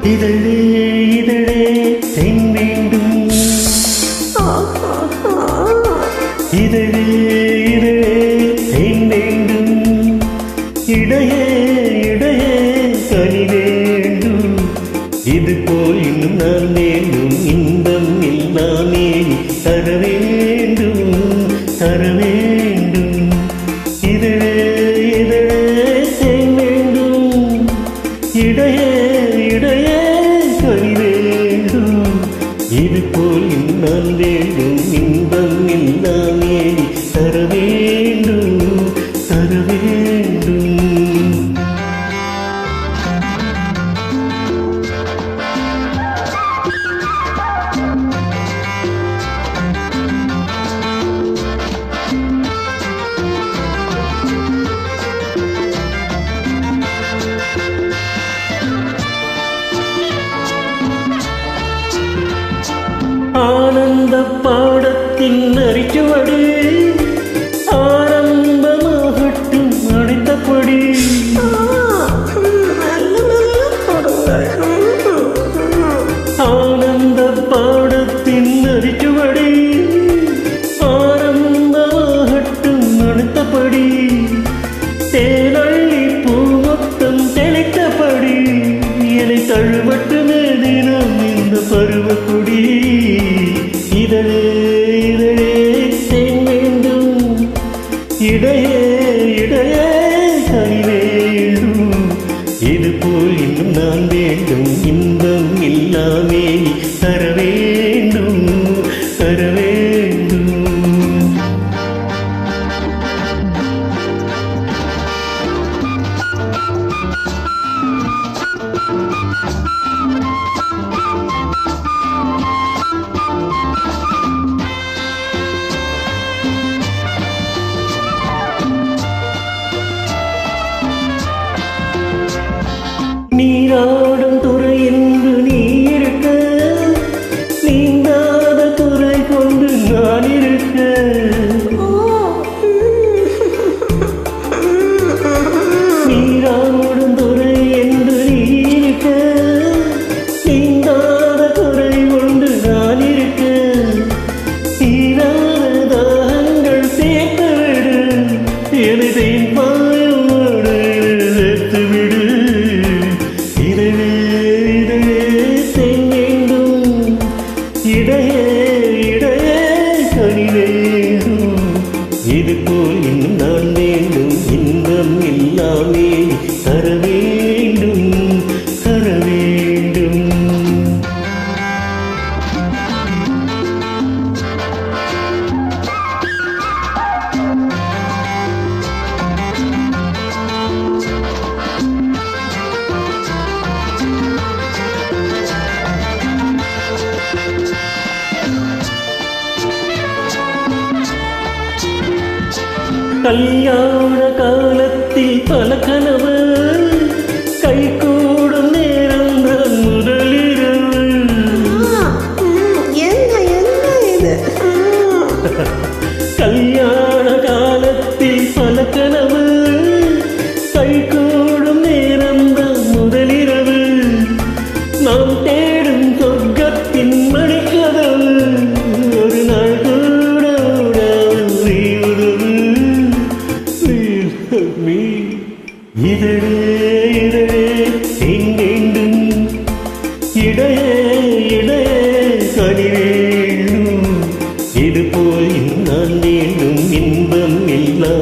இதழே இதழே தென் வேண்டும் இதழே இதழே தென் வேண்டும் இடையே இடையே கனி வேண்டும் இது போல் இன்னும் நான் வேண்டும் இன்பம் இல்லாமே தர வேண்டும் தர வேண்டும் இதழே இதழே தென் வேண்டும் இடையே இடையே கனி வேண்டும் இது போல் இன்னும் நான் வேண்டும் இன்பம் இல்லாமே தர வேண்டும் தர வேண்டும். ஆனந்த பாடத்தின் அரிச்சுவடி ஆரம்பமாகட்டும் அடைத்தபடி ஆனந்த பாடத்தின் அரிச்சுவடி ஆரம்பமாகட்டும் அடைத்தபடி தேனள்ளி பூ மொத்தம் தெளித்தபடி என்னை தழுவட்டுமே தினம் இந்த பருவக்குடி இதழே இதழே தென் வேண்டும் இடையே இடையே கனி வேண்டும் இது போல் இன்னும் நான் வேண்டும் இன்பம் இல்லாமே தர வேண்டும் தர வேண்டும். நீராடும் துறை என்று நீ இருக்க நீங்காத துறை கொண்டு நான் இருக்க நீராடும் துறை என்று நீ இருக்க நீங்காத துறை கொண்டு நான் இருக்க தீராத தாகங்கள் சேர்த்துவிடு என்னை தேன் பாயோடு சேர்த்துவிடு இதழே இதழே தென் வேண்டும் இடையே இடையே கனி வேண்டும் இது போல் இன்னும் நான் வேண்டும் இன்பம் இல்லாமே தர வேண்டும் தர வேண்டும். கல்யாண காலத்தில் பல கனவு கைகூடும் நேரம் முதலிரவு கல்யாண காலத்தில் பல கனவு கைகூடும் நேரம் முதலிரவு நாம் தேடும் சொர்க்கத்தின் மணிக்கதவு ஒரு நாள் கூட இதழே இதழே தென் வேண்டும் இடையே இடையே கனி வேண்டும் இது போல் நான் வேண்டும் இன்பம் இல்லா